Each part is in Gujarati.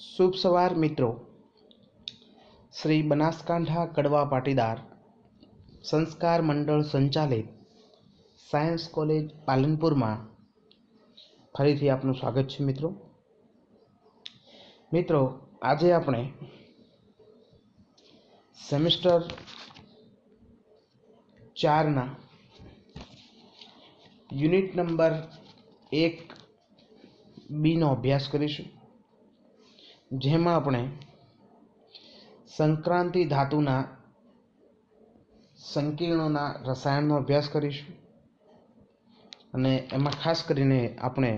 શુભ સવાર મિત્રો। શ્રી બનાસકાંઠા કડવા પાટીદાર સંસ્કાર મંડળ સંચાલિત સાયન્સ કોલેજ પાલનપુરમાં ફરીથી આપનું સ્વાગત છે મિત્રો આજે આપણે સેમેસ્ટર 4ના યુનિટ નંબર 1B નો અભ્યાસ કરીશું, જેમાં આપણે સંક્રાંતિ ધાતુના સંકીર્ણોના રસાયણનો અભ્યાસ કરીશું અને એમાં ખાસ કરીને આપણે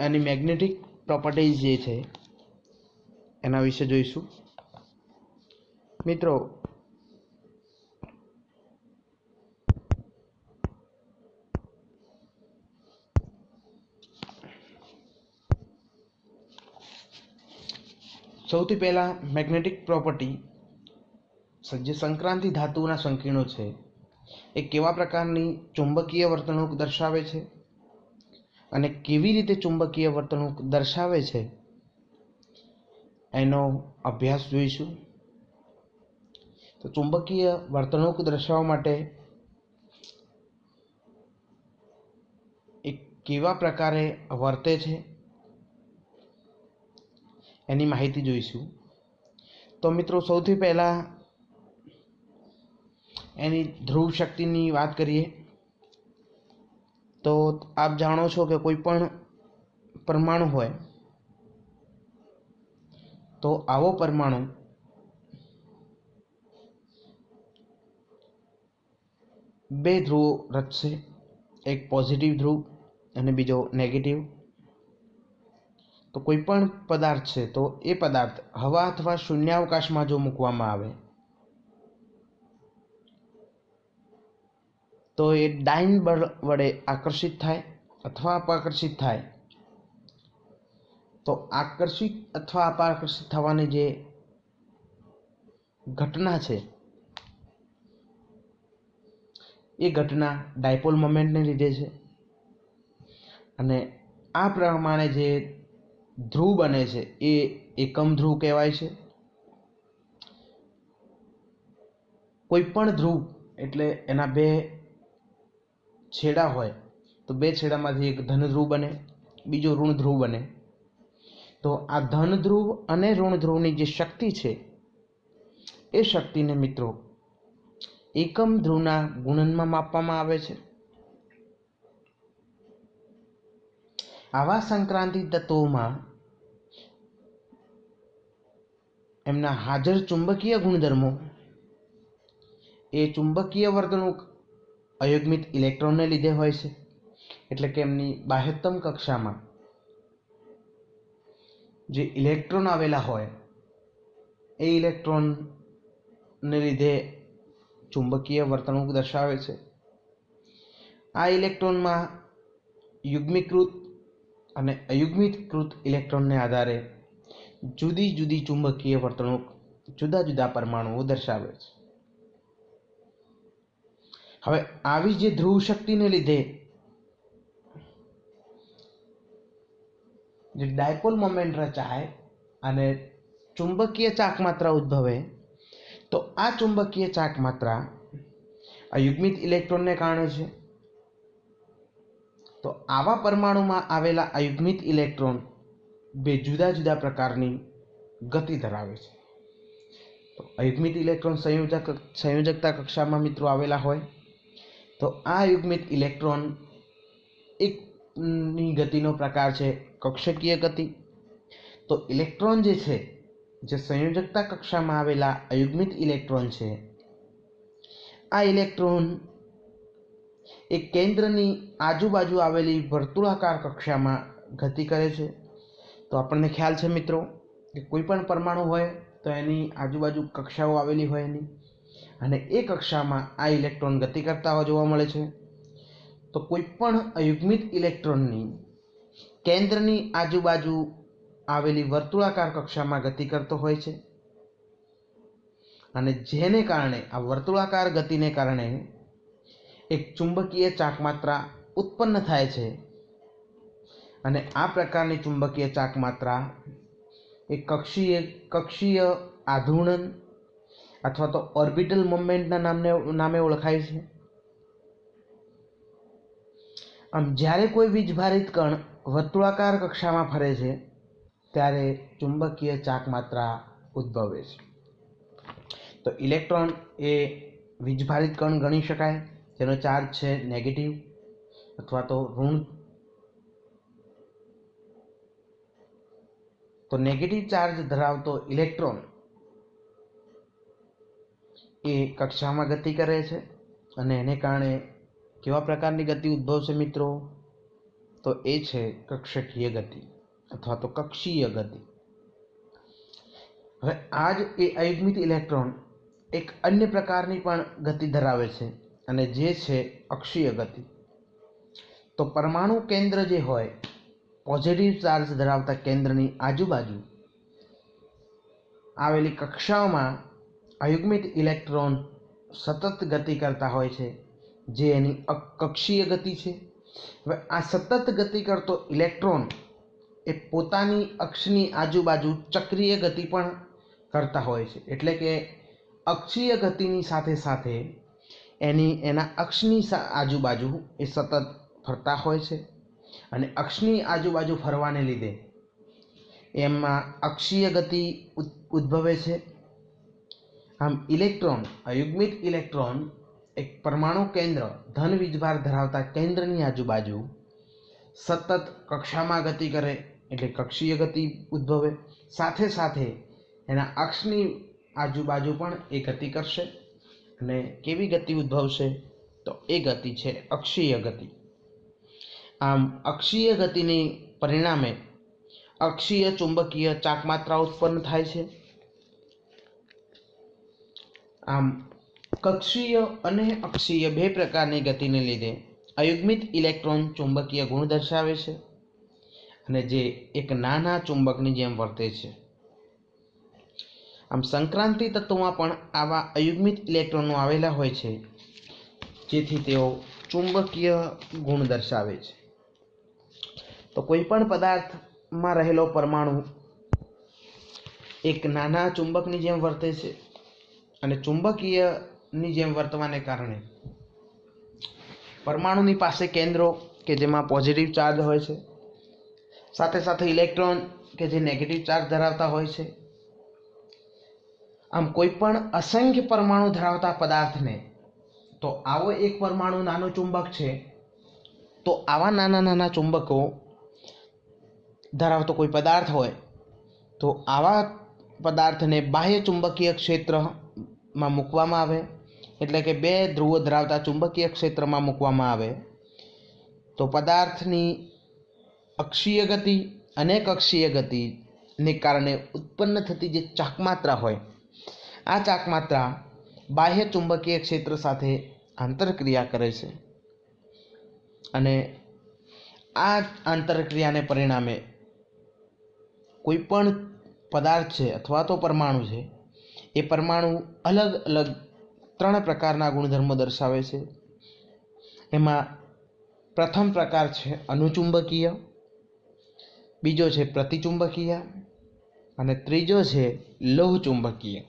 એની મેગ્નેટિક પ્રોપર્ટીઝ જે છે એના વિશે જોઈશું। મિત્રો સૌથી પહેલા મેગ્નેટિક પ્રોપર્ટી, જે સંક્રાંતિ ધાતુના સંકીર્ણો છે એ કેવા પ્રકારની ચુંબકીય વર્તણૂક દર્શાવે છે અને કેવી રીતે ચુંબકીય વર્તણૂક દર્શાવે છે એનો અભ્યાસ જોઈશું। તો ચુંબકીય વર્તણૂક દર્શાવવા માટે એ કેવા પ્રકારે વર્તે છે એની માહિતી જોઈશું। તો મિત્રો સૌથી પહેલા એની ધ્રુવ શક્તિની વાત કરીએ તો આપ જાણો છો કે કોઈ પણ પરમાણુ હોય તો આવો પરમાણુ બે ધ્રુવો રચશે, એક પોઝિટિવ ધ્રુવ અને બીજો નેગેટિવ। તો કોઈ પણ પદાર્થ છે તો એ પદાર્થ હવા અથવા શૂન્યાવકાશમાં જો મૂકવામાં આવે તો એ ડાઇન બળ વડે આકર્ષિત થાય અથવા અપાકર્ષિત થાય। તો આકર્ષિત અથવા અપાકર્ષિત થવાની જે ઘટના છે એ ઘટના ડાયપોલ મોમેન્ટને લીધે છે અને આ પ્રમાણે જે ધ્રુવ બને છે એ એકમ ધ્રુવ કહેવાય છે। કોઈ પણ ધ્રુવ એટલે એના બે છેડા હોય તો બે છેડામાંથી એક ધન ધ્રુવ બને, બીજો ઋણ ધ્રુવ બને। તો આ ધન ધ્રુવ અને ઋણ ધ્રુવની જે શક્તિ છે એ શક્તિને મિત્રો એકમ ધ્રુવના ગુણનમાં માપવામાં આવે છે। આવા સંક્રાંતિ તત્વોમાં એમના હાજર ચુંબકીય ગુણધર્મો એ ચુંબકીય વર્તણૂક અયુગ્મિત ઇલેક્ટ્રોનને લીધે હોય છે, એટલે કે એમની બાહ્યતમ કક્ષામાં જે ઇલેક્ટ્રોન આવેલા હોય એ ઇલેક્ટ્રોનને લીધે ચુંબકીય વર્તણૂક દર્શાવે છે। આ ઇલેક્ટ્રોનમાં યુગ્મીકૃત અને અયુગ્મીકૃત ઇલેક્ટ્રોનને આધારે જુદી જુદી ચુંબકીય વર્તણૂક જુદા જુદા પરમાણુઓ દર્શાવે છે। હવે આવી જે ધ્રુવ શક્તિને લીધે જે ડાયપોલ મોમેન્ટ રચાય અને ચુંબકીય ચાકમાત્રા ઉદ્ભવે, તો આ ચુંબકીય ચાકમાત્રા અયુગ્મિત ઇલેક્ટ્રોનને કારણે છે। તો આવા પરમાણુમાં આવેલા અયુગ્મિત ઇલેક્ટ્રોન બે જુદા જુદા પ્રકારની ગતિ ધરાવે છે। તો અયુગ્મિત ઇલેક્ટ્રોન સંયોજકતા કક્ષામાં મિત્રો આવેલા હોય તો આ અયુગ્મિત ઇલેક્ટ્રોન એકની ગતિનો પ્રકાર છે કક્ષકીય ગતિ। તો ઇલેક્ટ્રોન જે છે, જે સંયોજકતા કક્ષામાં આવેલા અયુગ્મિત ઇલેક્ટ્રોન છે, આ ઇલેક્ટ્રોન એક કેન્દ્રની આજુબાજુ આવેલી વર્તુળાકાર કક્ષામાં ગતિ કરે છે। તો આપણને ખ્યાલ છે મિત્રો કે કોઈ પણ પરમાણુ હોય તો એની આજુબાજુ કક્ષાઓ આવેલી હોય એની, અને એ કક્ષામાં આ ઇલેક્ટ્રોન ગતિ કરતા જોવા મળે છે। તો કોઈ પણ અયુગ્મિત ઇલેક્ટ્રોનની કેન્દ્રની આજુબાજુ આવેલી વર્તુળાકાર કક્ષામાં ગતિ કરતો હોય છે, અને જેને કારણે આ વર્તુળાકાર ગતિને કારણે એક ચુંબકીય ચાકમાત્રા ઉત્પન્ન થાય છે અને આ પ્રકારની ચુંબકીય ચાક માત્રા એ કક્ષીય આધુણન અથવા તો ઓર્બિટલ મોમેન્ટના નામે ઓળખાય છે. આમ જ્યારે કોઈ વીજભારિત કણ વર્તુળાકાર કક્ષામાં ફરે છે ત્યારે ચુંબકીય ચાક માત્રા ઉદ્ભવે છે. તો ઇલેક્ટ્રોન એ વીજભારિત કણ ગણી શકાય, જેનો ચાર્જ છે નેગેટિવ અથવા તો ઋણ. તો નેગેટિવ ચાર્જ ધરાવતો ઇલેક્ટ્રોન એ કક્ષામાં ગતિ કરે છે અને એને કારણે કેવા પ્રકારની ગતિ ઉદ્ભવશે મિત્રો? તો એ છે કક્ષકીય ગતિ અથવા તો કક્ષીય ગતિ. હવે આ જ એ અયુગ્મિત ઇલેક્ટ્રોન એક અન્ય પ્રકારની પણ ગતિ ધરાવે છે અને જે છે અક્ષીય ગતિ. તો પરમાણુ કેન્દ્ર જે હોય, પોઝિટિવ ચાર્જ ધરાવતા કેન્દ્રની આજુબાજુ આવેલી કક્ષાઓમાં અયુગ્મિત ઇલેક્ટ્રોન સતત ગતિ કરતા હોય છે, જે એની કક્ષીય ગતિ છે. હવે આ સતત ગતિ કરતો ઇલેક્ટ્રોન એ પોતાની અક્ષની આજુબાજુ ચક્રીય ગતિ પણ કરતા હોય છે. એટલે કે અક્ષીય ગતિની સાથે સાથે એના અક્ષની આજુબાજુ એ સતત ફરતા હોય છે અને અક્ષની આજુબાજુ ફરવાને લીધે એમાં અક્ષીય ગતિ ઉદ્ભવે છે. આમ ઇલેક્ટ્રોન, અયુગ્મિત ઇલેક્ટ્રોન એક પરમાણુ કેન્દ્ર ધન વીજભાર ધરાવતા કેન્દ્રની આજુબાજુ સતત કક્ષામાં ગતિ કરે એટલે કક્ષીય ગતિ ઉદ્ભવે, સાથે સાથે એના અક્ષની આજુબાજુ પણ એ ગતિ કરશે. અને કેવી ગતિ ઉદ્ભવશે? તો એ ગતિ છે અક્ષીય ગતિ. આમ અક્ષીય ગતિની પરિણામે અક્ષીય ચુંબકીય ચાકમાત્રા ઉત્પન્ન થાય છે. આમ કક્ષીય અને અક્ષીય બે પ્રકારની ગતિને લીધે અયુગ્મિત ઇલેક્ટ્રોન ચુંબકીય ગુણ દર્શાવે છે અને જે એક નાના ચુંબકની જેમ વર્તે છે. આમ સંક્રાંતિ તત્વોમાં પણ આવા અયુગ્મિત ઇલેક્ટ્રોનો આવેલા હોય છે, જેથી તેઓ ચુંબકીય ગુણ દર્શાવે છે. તો કોઈ પણ પદાર્થમાં રહેલો પરમાણુ એક નાના ચુંબકની જેમ વર્તે છે અને ચુંબકીયની જેમ વર્તવાને કારણે પરમાણુની પાસે કેન્દ્રો કે જેમાં પોઝિટિવ ચાર્જ હોય છે, સાથે સાથે ઇલેક્ટ્રોન કે જે નેગેટિવ ચાર્જ ધરાવતા હોય છે. આમ કોઈ પણ અસંખ્ય પરમાણુ ધરાવતા પદાર્થને, તો આવો એક પરમાણુ નાનો ચુંબક છે, તો આવા નાના ચુંબકો ધરાવતો કોઈ પદાર્થ હોય તો આવા પદાર્થને બાહ્ય ચુંબકીય ક્ષેત્રમાં મૂકવામાં આવે, એટલે કે બે ધ્રુવો ધરાવતા ચુંબકીય ક્ષેત્રમાં મૂકવામાં આવે તો પદાર્થની અક્ષીય ગતિ અને કક્ષીય ગતિને કારણે ઉત્પન્ન થતી જે ચાકમાત્રા હોય, આ ચાકમાત્રા બાહ્ય ચુંબકીય ક્ષેત્ર સાથે આંતરક્રિયા કરે છે અને આ આંતરક્રિયાને પરિણામે કોઈ પણ પદાર્થ છે અથવા તો પરમાણુ છે, એ પરમાણુ અલગ અલગ 3 પ્રકારના ગુણધર્મો દર્શાવે છે. એમાં પ્રથમ પ્રકાર છે અનુચુંબકીય, બીજો છે પ્રતિચુંબકીય અને ત્રીજો છે લોહચુંબકીય.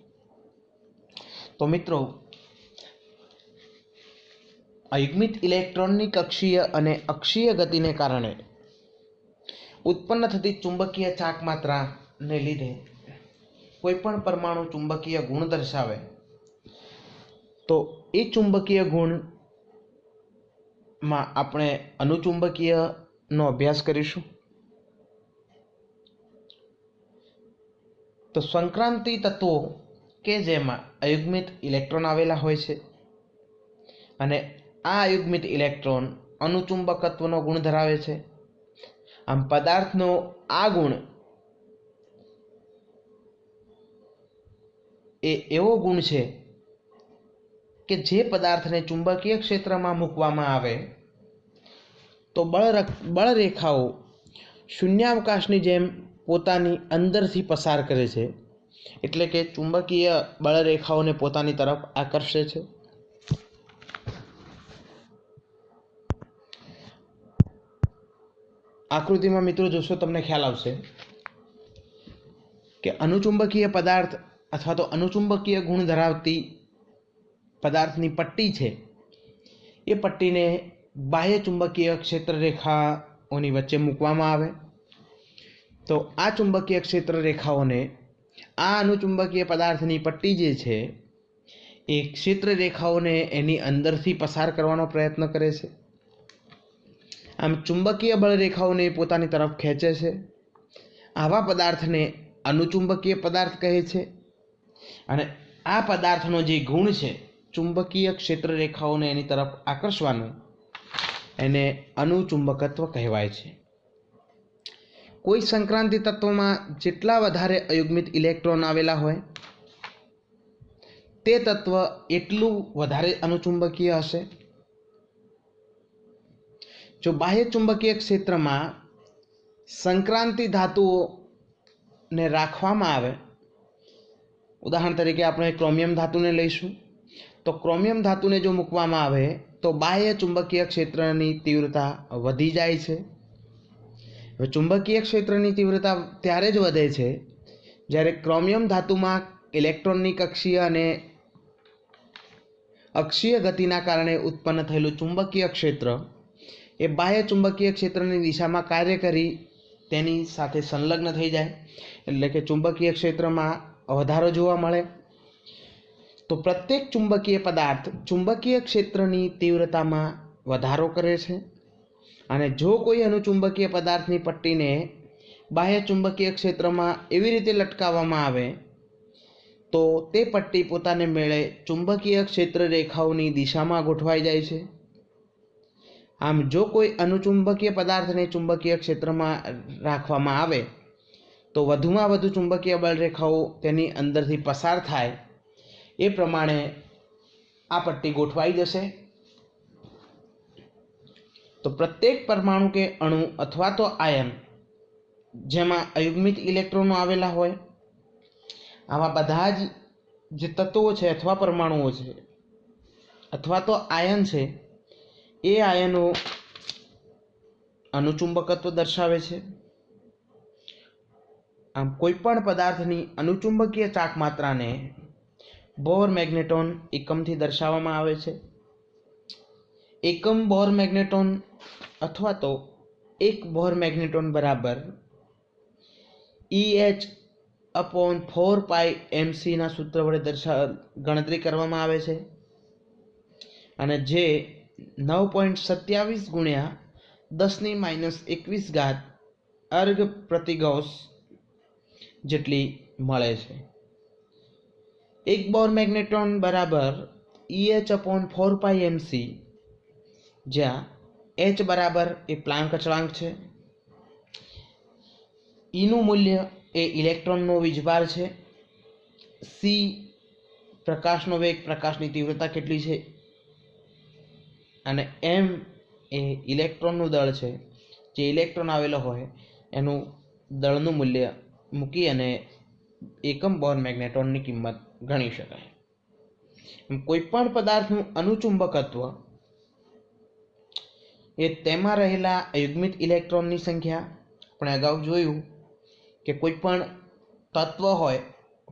તો મિત્રો, અયુગ્મિત ઇલેક્ટ્રોનની કક્ષીય અને અક્ષીય ગતિને કારણે ઉત્પન્ન થતી ચુંબકીય ચાકમાત્રાને લીધે કોઈ પણ પરમાણુ ચુંબકીય ગુણ દર્શાવે તો એ ચુંબકીય ગુણમાં આપણે અનુચુંબકીયનો અભ્યાસ કરીશું. તો સંક્રાંતિ તત્વો કે જેમાં અયુગ્મિત ઇલેક્ટ્રોન આવેલા હોય છે અને આ અયુગ્મિત ઇલેક્ટ્રોન અનુચુંબકત્વનો ગુણ ધરાવે છે. આમ પદાર્થનો આ ગુણ એ એવો ગુણ છે કે જે પદાર્થને ચુંબકીય ક્ષેત્રમાં મૂકવામાં આવે તો બળરેખાઓ શૂન્યાવકાશની જેમ પોતાની અંદરથી પસાર કરે છે, એટલે કે ચુંબકીય બળરેખાઓને પોતાની તરફ આકર્ષે છે. આકૃતિમાં મિત્રો જોશો તમને ખ્યાલ આવશે કે અનુચુંબકીય પદાર્થ અથવા તો અનુચુંબકીય ગુણ ધરાવતી પદાર્થની પટ્ટી છે, એ પટ્ટીને બાહ્ય ચુંબકીય ક્ષેત્ર રેખાઓની વચ્ચે મૂકવામાં આવે તો આ ચુંબકીય ક્ષેત્ર રેખાઓને આ અનુચુંબકીય પદાર્થની પટ્ટી જે છે એ ક્ષેત્ર રેખાઓને એની અંદરથી પસાર કરવાનો પ્રયત્ન કરે છે. આમ ચુંબકીય બળ રેખાઓને પોતાની તરફ ખેંચે છે. આવા પદાર્થને અનુચુંબકીય પદાર્થ કહે છે અને આ પદાર્થનો જે ગુણ છે ચુંબકીય ક્ષેત્ર રેખાઓને એની તરફ આકર્ષવાનું, એને અનુચુંબકત્વ કહેવાય છે. કોઈ સંક્રાંતિ તત્વમાં જેટલા વધારે અયુગ્મિત ઇલેક્ટ્રોન આવેલા હોય તે તત્વ એટલું વધારે અનુચુંબકીય હશે. જો બાહ્ય ચુંબકીય ક્ષેત્રમાં સંક્રાંતિ ધાતુઓને રાખવામાં આવે, ઉદાહરણ તરીકે આપણે ક્રોમિયમ ધાતુને લઈશું, તો ક્રોમિયમ ધાતુને જો મૂકવામાં આવે તો બાહ્ય ચુંબકીય ક્ષેત્રની તીવ્રતા વધી જાય છે. હવે ચુંબકીય ક્ષેત્રની તીવ્રતા ત્યારે જ વધે છે જ્યારે ક્રોમિયમ ધાતુમાં ઇલેક્ટ્રોનની કક્ષીય અને અક્ષીય ગતિના કારણે ઉત્પન્ન થયેલું ચુંબકીય ક્ષેત્ર એ બાહ્ય ચુંબકીય ક્ષેત્રની દિશામાં કાર્ય કરી તેની સાથે સંલગ્ન થઈ જાય, એટલે કે ચુંબકીય ક્ષેત્રમાં વધારો જોવા મળે. તો પ્રત્યેક ચુંબકીય પદાર્થ ચુંબકીય ક્ષેત્રની તીવ્રતામાં વધારો કરે છે અને જો કોઈ અનુચુંબકીય પદાર્થની પટ્ટીને બાહ્ય ચુંબકીય ક્ષેત્રમાં એવી રીતે લટકાવવામાં આવે તો તે પટ્ટી પોતાને મેળે ચુંબકીય ક્ષેત્ર રેખાઓની દિશામાં ગોઠવાઈ જાય છે. આમ જો કોઈ અનુચુંબકીય પદાર્થને ચુંબકીય ક્ષેત્રમાં રાખવામાં આવે તો વધુમાં વધુ ચુંબકીય બળ રેખાઓ તેની અંદરથી પસાર થાય એ પ્રમાણે આ પટ્ટી ગોઠવાઈ જશે. તો પ્રત્યેક પરમાણુ કે અણુ અથવા તો આયન જેમાં અયુગ્મિત ઇલેક્ટ્રોનો આવેલા હોય, આવા બધા જ જે તત્વો છે અથવા પરમાણુઓ છે અથવા તો આયન છે, એ આયનો અનુચુંબકત્વ દર્શાવે છે. આમ કોઈપણ પદાર્થની અનુચુંબકીય ચાક માત્રાને બોર મેગ્નેટોન એકમથી દર્શાવવામાં આવે છે. એકમ બોર મેગ્નેટોન અથવા તો એક બોર મેગ્નેટોન બરાબર EH/4πmc ના સૂત્ર વડે ગણતરી કરવામાં આવે છે અને જે 9.27 ગુણ્યા 10⁻21 અર્ગ પ્રતિ ગૌસ જેટલી મળે છે. એક બોર મેગ્નેટોન બરાબર EH/4πmc, જ્યાં H બરાબર એ પ્લાન્ક અચળાંક છે, ઈનું મૂલ્ય એ ઇલેક્ટ્રોનનો વીજભાર છે, સી પ્રકાશનો વેગ, પ્રકાશની તીવ્રતા કેટલી છે, અને એમ એ ઇલેક્ટ્રોનનું દળ છે, જે ઇલેક્ટ્રોન આવેલો હોય એનું દળનું મૂલ્ય મૂકી અને એકમ બોર મેગ્નેટોનની કિંમત ગણી શકાય. કોઈપણ પદાર્થનું અનુચુંબકત્વ એ તેમાં રહેલા અયુગ્મિત ઇલેક્ટ્રોનની સંખ્યા, આપણે અગાઉ જોયું કે કોઈ પણ તત્વ હોય,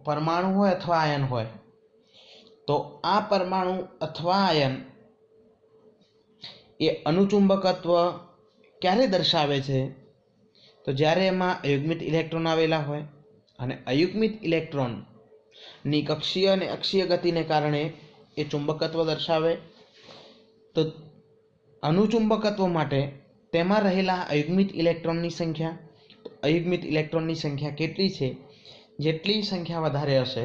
પરમાણુ હોય અથવા આયન હોય, તો આ પરમાણુ અથવા આયન એ અનુચુંબકત્વ ક્યારે દર્શાવે છે તો જ્યારે એમાં અયુગ્મિત ઇલેક્ટ્રોન આવેલા હોય અને અયુગ્મિત ઇલેક્ટ્રોનની કક્ષીય અને અક્ષીય ગતિને કારણે એ ચુંબકત્વ દર્શાવે. તો અનુચુંબકત્વ માટે તેમાં રહેલા અયુગ્મિત ઇલેક્ટ્રોનની સંખ્યા કેટલી છે, જેટલી સંખ્યા વધારે હશે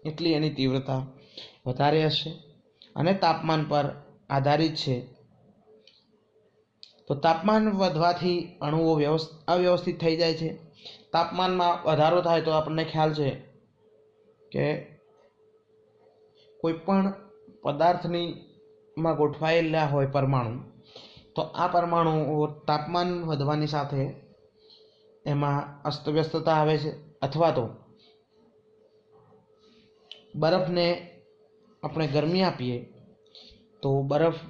એટલી એની તીવ્રતા વધારે હશે અને તાપમાન પર આધારિત છે. તો તાપમાન વધવાથી અણુઓ અવ્યવસ્થિત થઈ જાય છે. તાપમાનમાં વધારો થાય તો આપણને ખ્યાલ છે કે કોઈ પણ પદાર્થની માં ગોઠવાયેલા હોય પરમાણુ, તો આ પરમાણુઓ તાપમાન વધવાની સાથે એમાં અસ્તવ્યસ્તતા આવે છે. અથવા તો બરફને આપણે ગરમી આપીએ તો બરફ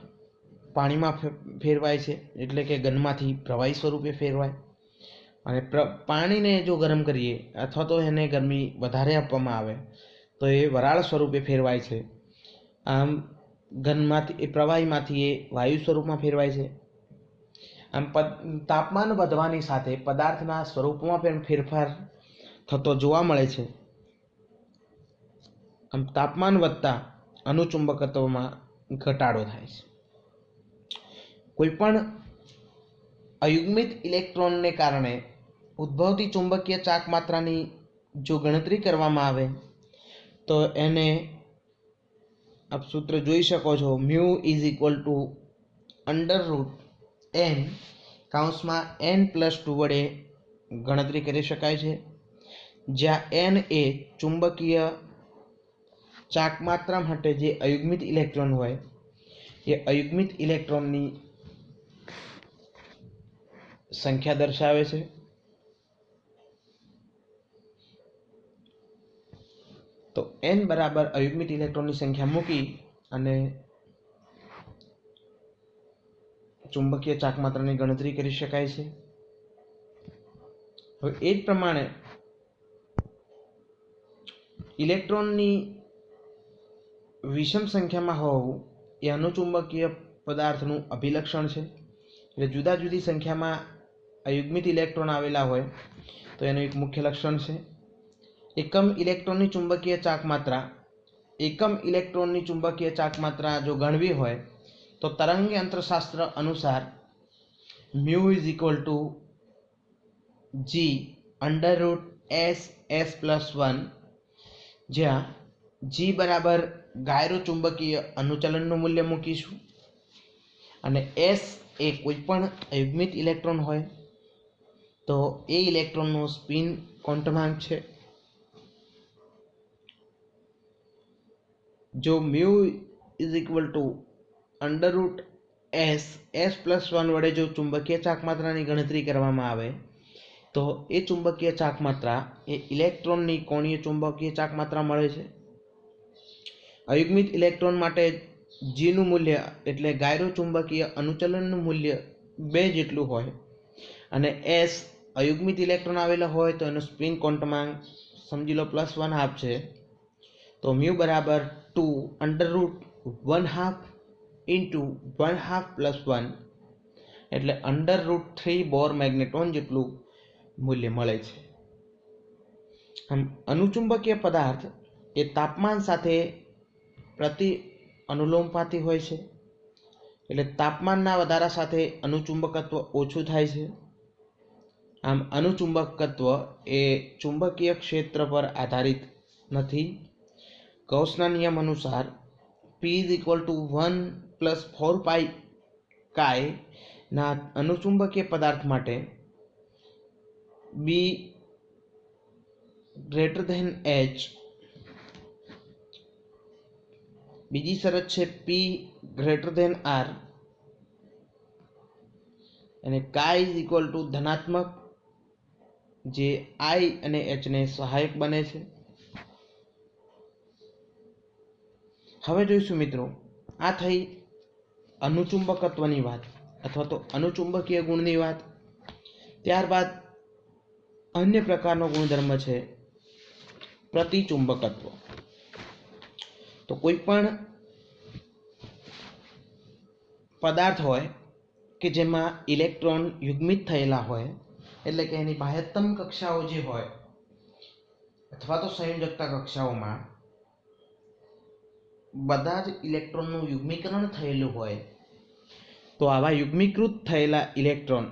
પાણીમાં ફેરવાય છે, એટલે કે ઘનમાંથી પ્રવાહી સ્વરૂપે ફેરવાય, અને પાણીને જો ગરમ કરીએ અથવા તો એને ગરમી વધારે આપવામાં આવે તો એ વરાળ સ્વરૂપે ફેરવાય છે. આમ ઘનમાંથી એ પ્રવાહીમાંથી એ વાયુ સ્વરૂપમાં ફેરવાય છે. આમ તાપમાન વધવાની સાથે પદાર્થના સ્વરૂપમાં પણ ફેરફાર થતો જોવા મળે છે. આમ તાપમાન વધતા અણુચુંબકત્વમાં ઘટાડો થાય છે. કોઈપણ અયુગ્મિત ઇલેક્ટ્રોનને કારણે ઉદ્ભવતી ચુંબકીય ચાક માત્રાની જો ગણતરી કરવામાં આવે તો એને આપ સૂત્ર જોઈ શકો છો, mu is equal to √n કૌંસમાં n+2 વડે ગણતરી કરી શકાય છે, જ્યાં n એ ચુંબકીય ચાક માત્રા માટે જે અયુગ્મિત ઇલેક્ટ્રોન હોય એ અયુગ્મિત ઇલેક્ટ્રોનની સંખ્યા દર્શાવે છે. તો n બરાબર અયુગ્મિત ઇલેક્ટ્રોનની સંખ્યા મૂકી અને ચુંબકીય ચાક માત્રાની ગણતરી કરી શકાય છે. હવે એ જ પ્રમાણે ઇલેક્ટ્રોનની વિષમ સંખ્યામાં હોવું એ અણુચુંબકીય પદાર્થનું અભિલક્ષણ છે. એટલે જુદા જુદી સંખ્યામાં અયુગ્મિત ઇલેક્ટ્રોન આવેલા હોય તો એનું એક મુખ્ય લક્ષણ છે. એકમ ઇલેક્ટ્રોનની ચુંબકીય ચાક માત્રા જો ગણવી હોય તો તરંગ યંત્રશાસ્ત્ર અનુસાર mu is equal to g√s+1, જ્યાં g બરાબર ગાયરો ચુંબકીય અનુચલનનું મૂલ્ય મૂકીશું અને s એ કોઈ પણ અયુગ્મિત ઇલેક્ટ્રોન હોય તો એ ઇલેક્ટ્રોનનો સ્પિન ક્વોન્ટમાંક છે. જો mu is equal to √s+1 વડે જો ચુંબકીય ચાક માત્રાની ગણતરી કરવામાં આવે તો એ ચુંબકીય ચાક માત્રા એ ઇલેક્ટ્રોનની કોણીય ચુંબકીય ચાક માત્રા મળે છે. અયુગ્મિત ઇલેક્ટ્રોન માટે જીનું મૂલ્ય એટલે ગાયરો ચુંબકીય અનુચલનનું મૂલ્ય 2 જેટલું હોય અને s અયુગ્મિત ઇલેક્ટ્રોન આવેલા હોય તો એનો સ્પિન ક્વોન્ટમાંક સમજી લો +1/2 છે. તો મ્યુ બરાબર 2√1/2 × 1/2 + 1 એટલે √3 બોર મેગ્નેટ્રોન જેટલું મૂલ્ય મળે છે. આમ અણુચુંબકીય પદાર્થ એ તાપમાન સાથે પ્રતિ અનુલોમપાતી હોય છે. એટલે તાપમાનના વધારા સાથે અણુચુંબકત્વ ઓછું થાય છે. આમ અણુચુંબકત્વ એ ચુંબકીય ક્ષેત્ર પર આધારિત નથી. ગૌસના નિયમ અનુસાર P = 1 + 4π ના અણુચુંબકીય પદાર્થ માટે B > H, બીજી શરત છે P > R અને = ધનાત્મક, જે I અને H ને સહાયક બને છે. હવે જોઈશું મિત્રો, આ થઈ અણુચુંબકત્વની વાત અથવા તો અણુચુંબકીય ગુણની વાત. ત્યારબાદ અન્ય પ્રકારનો ગુણધર્મ છે પ્રતિચુંબકત્વ. તો કોઈ પણ પદાર્થ હોય કે જેમાં ઇલેક્ટ્રોન યુગ્મિત થયેલા હોય, એટલે કે એની બાહ્યતમ કક્ષાઓ જે હોય અથવા તો સંયોજકતા કક્ષાઓમાં બધા જ ઇલેક્ટ્રોનનું યુગ્મીકરણ થયેલું હોય તો આવા યુગ્મીકૃત થયેલા ઇલેક્ટ્રોન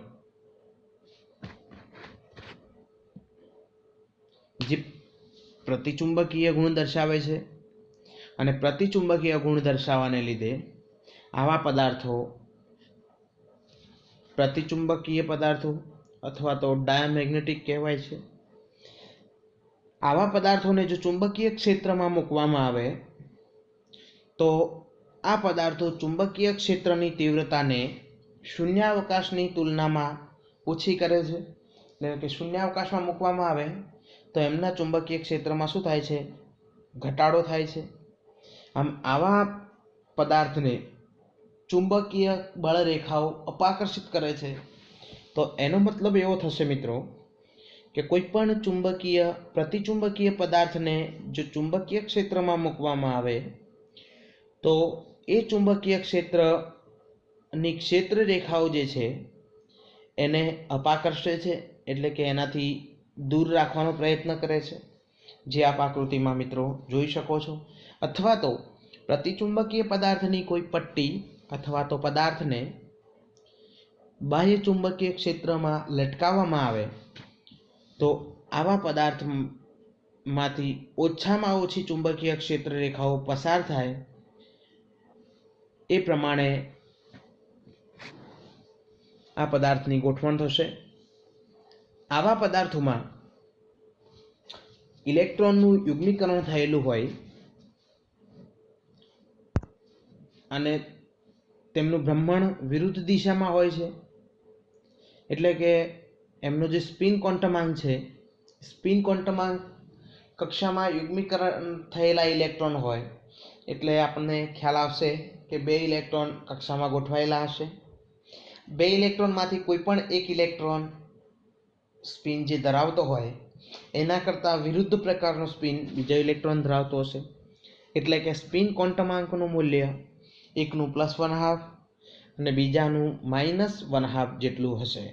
જે પ્રતિચુંબકીય ગુણ દર્શાવે છે અને પ્રતિચુંબકીય ગુણ દર્શાવવાને લીધે આવા પદાર્થો પ્રતિચુંબકીય પદાર્થો અથવા તો ડાયામેગ્નેટિક કહેવાય છે. આવા પદાર્થોને જો ચુંબકીય ક્ષેત્રમાં મૂકવામાં આવે તો આ પદાર્થો ચુંબકીય ક્ષેત્રની તીવ્રતાને શૂન્યાવકાશની તુલનામાં ઓછી કરે છે. એટલે કે શૂન્યાવકાશમાં મૂકવામાં આવે તો એમના ચુંબકીય ક્ષેત્રમાં શું થાય છે? ઘટાડો થાય છે. આમ આવા પદાર્થને ચુંબકીય બળ રેખાઓ અપાકર્ષિત કરે છે, તો એનો મતલબ એવો થશે મિત્રો કે કોઈ પણ ચુંબકીય પ્રતિચુંબકીય પદાર્થને જો ચુંબકીય ક્ષેત્રમાં મૂકવામાં આવે તો એ ચુંબકીય ક્ષેત્રની ક્ષેત્ર રેખાઓ જે છે એને અપાકર્ષે છે, એટલે કે એનાથી દૂર રાખવાનો પ્રયત્ન કરે છે, જે આપ આકૃતિમાં મિત્રો જોઈ શકો છો. અથવા તો પ્રતિચુંબકીય પદાર્થની કોઈ પટ્ટી અથવા તો પદાર્થને બાહ્ય ચુંબકીય ક્ષેત્રમાં લટકાવવામાં આવે તો આવા પદાર્થમાંથી ઓછામાં ઓછી ચુંબકીય ક્ષેત્ર રેખાઓ પસાર થાય એ પ્રમાણે આ પદાર્થની ગોઠવણ થશે. આવા પદાર્થોમાં ઇલેક્ટ્રોનનું યુગ્મીકરણ થયેલું હોય અને તેમનું ભ્રમણ વિરુદ્ધ દિશામાં હોય છે, એટલે કે એમનો જે સ્પિન ક્વોન્ટમાંક છે, સ્પિન ક્વોન્ટમાંક કક્ષામાં યુગ્મીકરણ થયેલા ઇલેક્ટ્રોન હોય એટલે આપણને ખ્યાલ આવશે કે બે ઇલેક્ટ્રોન કક્ષામાં ગોઠવાયેલા હશે. બે ઇલેક્ટ્રોનમાંથી કોઈ પણ એક ઇલેક્ટ્રોન સ્પિન જે ધરાવતો હોય એના કરતાં વિરુદ્ધ પ્રકારનો સ્પિન બીજો ઇલેક્ટ્રોન ધરાવતો હશે, એટલે કે સ્પિન ક્વોન્ટમાંકનું મૂલ્ય એકનું +1/2 અને બીજાનું -1/2 જેટલું હશે.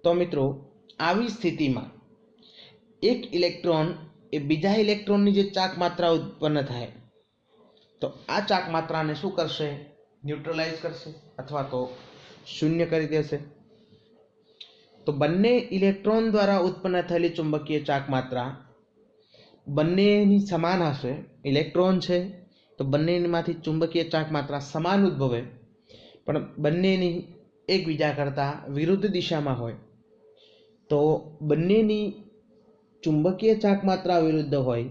તો મિત્રો આવી સ્થિતિમાં એક ઇલેક્ટ્રોન એ બીજા ઇલેક્ટ્રોનની જે ચાક માત્રા ઉત્પન્ન થાય તો આ ચાક માત્રાને શું કરશે? ન્યુટ્રલાઇઝ કરશે અથવા તો શૂન્ય કરી દેશે. તો બંને ઇલેક્ટ્રોન દ્વારા ઉત્પન્ન થયેલી ચુંબકીય ચાક માત્રા બંનેની સમાન હશે. ઇલેક્ટ્રોન છે તો બંનેમાંથી ચુંબકીય ચાક માત્રા સમાન ઉદ્ભવે, પણ બંનેની એકબીજા કરતાં વિરુદ્ધ દિશામાં હોય તો બંનેની ચુંબકીય ચાક માત્રા વિરુદ્ધ હોય,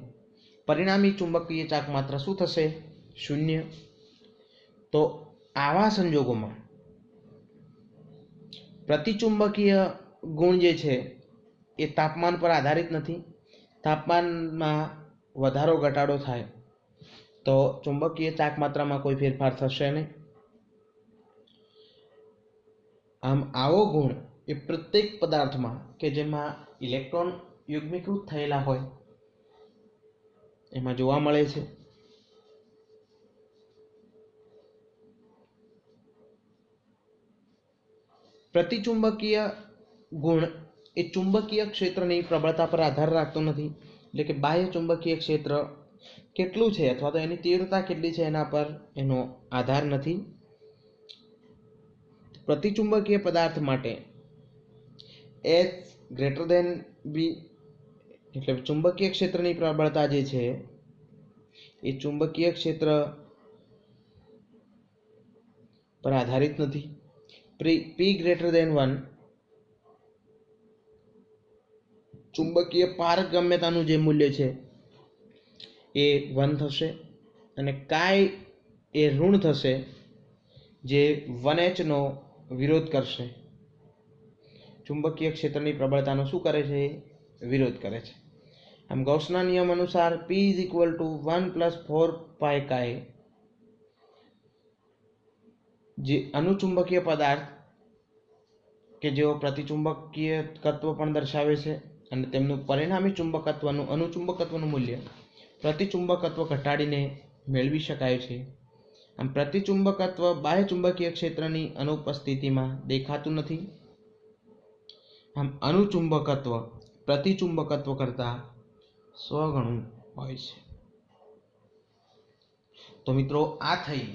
પરિણામી ચુંબકીય ચાક માત્રા શું થશે? શૂન્ય. તો આવા સંજોગોમાં પ્રતિચુંબકીય ગુણ જે છે એ તાપમાન પર આધારિત નથી. તાપમાનમાં વધારો ઘટાડો થાય તો ચુંબકીય ચાક માત્રામાં કોઈ ફેરફાર થશે નહીં. આમ આવો ગુણ એ પ્રત્યેક પદાર્થમાં કે જેમાં ઇલેક્ટ્રોન યુગ્મીકૃત થયેલા હોય એમાં જોવા મળે છે. પ્રતિચુંબકીય ગુણ એ ચુંબકીય ક્ષેત્રની પ્રબળતા પર આધાર રાખતો નથી, એટલે કે બાહ્ય ચુંબકીય ક્ષેત્ર કેટલું છે અથવા તો એની તીવ્રતા કેટલી છે એના પર એનો આધાર નથી. પ્રતિચુંબકીય પદાર્થ માટે H B એટલે ચુંબકીય ક્ષેત્રની પ્રબળતા જે છે એ ચુંબકીય ક્ષેત્ર પર આધારિત નથી. P greater than 1 ચુંબકીય પારગમ્યતાનું જે મૂલ્ય છે એ 1 થશે અને કાય એ ઋણ થશે જે 1H નો વિરોધ કરશે. ચુંબકીય ક્ષેત્રની પ્રબળતાનો શું કરે છે? વિરોધ કરે છે. આમ ગૌસના નિયમ અનુસાર P = 1 + 4π જે અનુચુંબકીય પદાર્થ કે જેઓ પ્રતિચુંબકીયત્વ પણ દર્શાવે છે અને તેમનું પરિણામી ચુંબકત્વનું અનુચુંબકત્વનું મૂલ્ય પ્રતિચુંબકત્વ ઘટાડીને મેળવી શકાય છે. આમ પ્રતિચુંબકત્વ બાહ્ય ચુંબકીય ક્ષેત્રની અનુપસ્થિતિમાં દેખાતું નથી. આમ અનુચુંબકત્વ પ્રતિચુંબકત્વ કરતાં 100 ગણું હોય છે. તો મિત્રો આ થઈ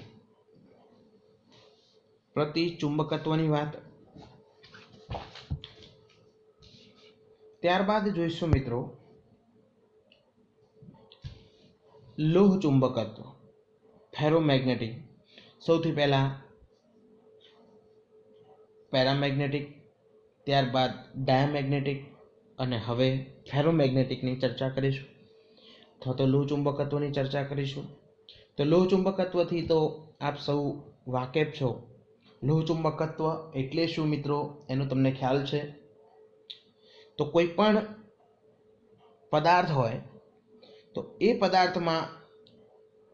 પ્રતિચુંબકત્વની વાત. ત્યારબાદ જોઈશું મિત્રો લોહ ચુંબકત્વ, ફેરોમેગ્નેટિક. સૌથી પહેલા પેરામેગ્નેટિક, ત્યારબાદ ડાયામેગ્નેટિક અને હવે ફેરોમેગ્નેટિકની ચર્ચા કરીશું અથવા તો લોહ ચુંબકત્વની ચર્ચા કરીશું. તો લોહ ચુંબકત્વથી તો આપ સૌ વાકેફ છો. લોહ ચુંબકત્વ એટલે શું મિત્રો એનો તમને ખ્યાલ છે? તો કોઈ પણ પદાર્થ હોય તો એ પદાર્થમાં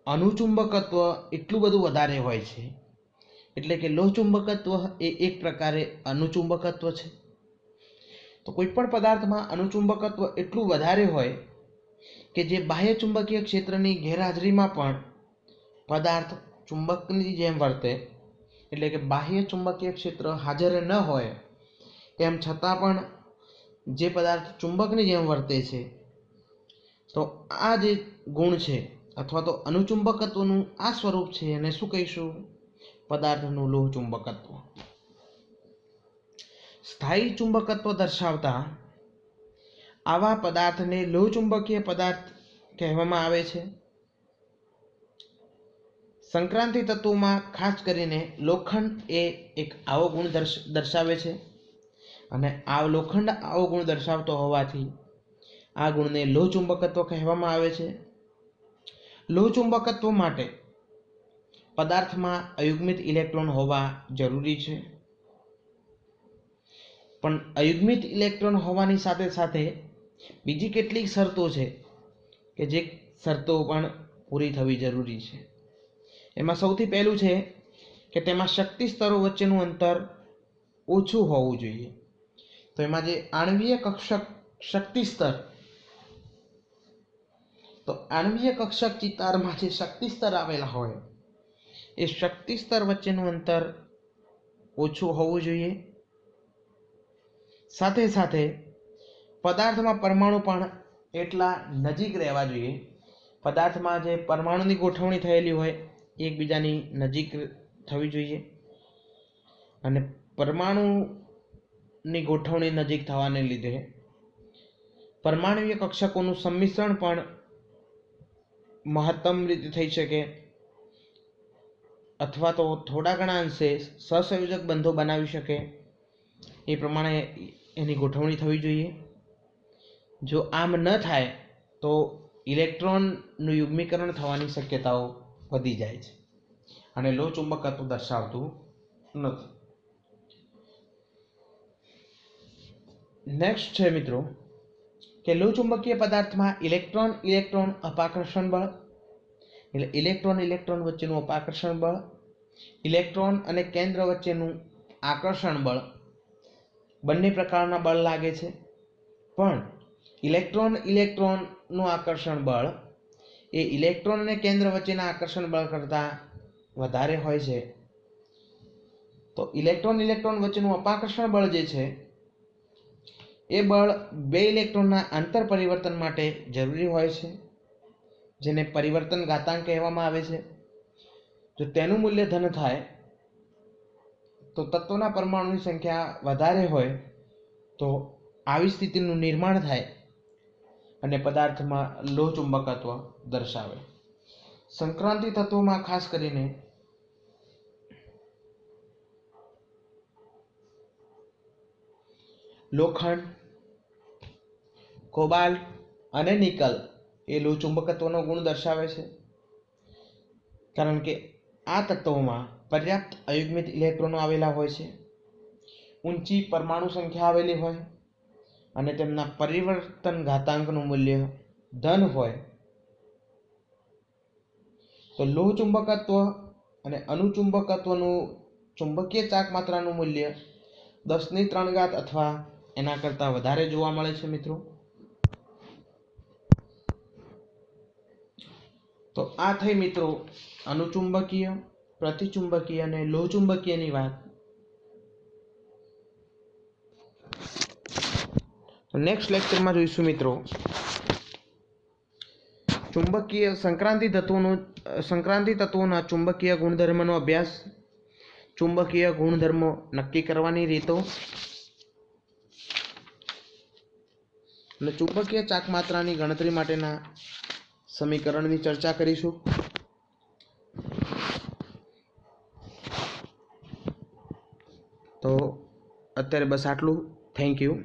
અનુચુંબકત્વ એટલું બધું વધારે હોય છે, એટલે કે લોહચુંબકત્વ એ એક પ્રકારે અનુચુંબકત્વ છે. તો કોઈ પણ પદાર્થમાં અનુચુંબકત્વ એટલું વધારે હોય કે જે બાહ્ય ચુંબકીય ક્ષેત્રની ગેરહાજરીમાં પણ પદાર્થ ચુંબકની જેમ વર્તે, એટલે કે બાહ્ય ચુંબકીય ક્ષેત્ર હાજર ન હોય તેમ છતાં પણ જે પદાર્થ ચુંબકની જેમ વર્તે છે, તો આ જે ગુણ છે અથવા તો અનુચુંબકત્વનું આ સ્વરૂપ છે એને શું કહીશું? પદાર્થનું લોહચુંબકત્વ. સ્થાયી ચુંબકત્વ દર્શાવતા આવા પદાર્થને લોહચુંબકીય પદાર્થ કહેવામાં આવે છે. સંક્રાંતિ તત્વોમાં ખાસ કરીને લોખંડ એ એક આવો ગુણ દર્શાવે છે, અને આ લોખંડ આવો ગુણ દર્શાવતો હોવાથી આ ગુણને લોહચુંબકત્વ કહેવામાં આવે છે. લોહચુંબકત્વ માટે પદાર્થમાં અયુગ્મિત ઇલેક્ટ્રોન હોવા જરૂરી છે, પણ અયુગ્મિત ઇલેક્ટ્રોન હોવાની સાથે સાથે બીજી કેટલીક શરતો છે કે જે શરતો પણ પૂરી થવી જરૂરી છે. એમાં સૌથી પહેલું છે કે તેમાં શક્તિ સ્તરો વચ્ચેનું અંતર ઓછું હોવું જોઈએ. તો એમાં જે આણ્વીય કક્ષક શક્તિ સ્તર, તો આણ્વીય કક્ષક ચિતારમાં જે શક્તિ સ્તર આવેલા હોય એ શક્તિ સ્તર વચ્ચેનું અંતર ઓછું હોવું જોઈએ. સાથે સાથે પદાર્થમાં પરમાણુ પણ એટલા નજીક રહેવા જોઈએ. પદાર્થમાં જે પરમાણુની ગોઠવણી થયેલી હોય એકબીજાની નજીક થવી જોઈએ, અને પરમાણુની ગોઠવણી નજીક થવાને લીધે પરમાણુય કક્ષકોનું સંમિશ્રણ પણ મહત્તમ રીતે થઈ શકે, અથવા તો થોડા ઘણા અંશે સહસંયોજક બંધો બનાવી શકે એ પ્રમાણે એની ગોઠવણી થવી જોઈએ. જો આમ ન થાય તો ઇલેક્ટ્રોનનું યુગ્મીકરણ થવાની શક્યતાઓ વધી જાય છે અને લોહચુંબકત્વ દર્શાવતું નથી. નેક્સ્ટ છે મિત્રો કે લોહચુંબકીય પદાર્થમાં ઇલેક્ટ્રોન ઇલેક્ટ્રોન અપાકર્ષણ બળ, એટલે ઇલેક્ટ્રોન ઇલેક્ટ્રોન વચ્ચેનું અપાકર્ષણ બળ, ઇલેક્ટ્રોન અને કેન્દ્ર વચ્ચેનું આકર્ષણ બળ, બંને પ્રકારના બળ લાગે છે. પણ ઇલેક્ટ્રોન ઇલેક્ટ્રોનનું આકર્ષણ બળ એ ઇલેક્ટ્રોન અને કેન્દ્ર વચ્ચેના આકર્ષણ બળ કરતાં વધારે હોય છે. તો ઇલેક્ટ્રોન ઇલેક્ટ્રોન વચ્ચેનું અપાકર્ષણ બળ જે છે એ બળ બે ઇલેક્ટ્રોનના આંતર પરિવર્તન માટે જરૂરી હોય છે, જેને પરિવર્તન ઘાતાંક કહેવામાં આવે છે. જો તેનું મૂલ્ય ધન થાય તો તત્વોના પરમાણુની સંખ્યા વધારે હોય તો આવી સ્થિતિનું નિર્માણ થાય અને પદાર્થમાં લોહચુંબકત્વ દર્શાવે. સંક્રાંતિ તત્વોમાં ખાસ કરીને લોખંડ, કોબાલ્ટ અને નિકલ એ લોહચુંબકત્વનો ગુણ દર્શાવે છે, કારણ કે આ તત્વોમાં પર્યાપ્ત અયુગ્મિત ઇલેક્ટ્રોનો આવેલા હોય છે, ઊંચી પરમાણુ સંખ્યા આવેલી હોય અને તેમના પરિવર્તન ઘાતાંકનું મૂલ્ય ધન હોય. તો લોહચુંબકત્વ અને અનુચુંબકત્વનું ચુંબકીય ચાક માત્રાનું મૂલ્ય 10³ અથવા એના કરતાં વધારે જોવા મળે છે મિત્રો. તો આ થઈ મિત્રો અનુચુંબકીય, પ્રતિચુંબકીય અને લોહચુંબકીયની વાત. નેક્સ્ટ લેક્ચરમાં જોઈશું મિત્રો ચુંબકીય સંક્રાંતિ તત્વોના ચુંબકીય ગુણધર્મનો અભ્યાસ, ચુંબકીય ગુણધર્મો નક્કી કરવાની રીતો અને ચુંબકીય ચાક માત્રાની ગણતરી માટેના સમીકરણની ચર્ચા કરીશું. તો અત્યારે બસ આટલું. Thank you.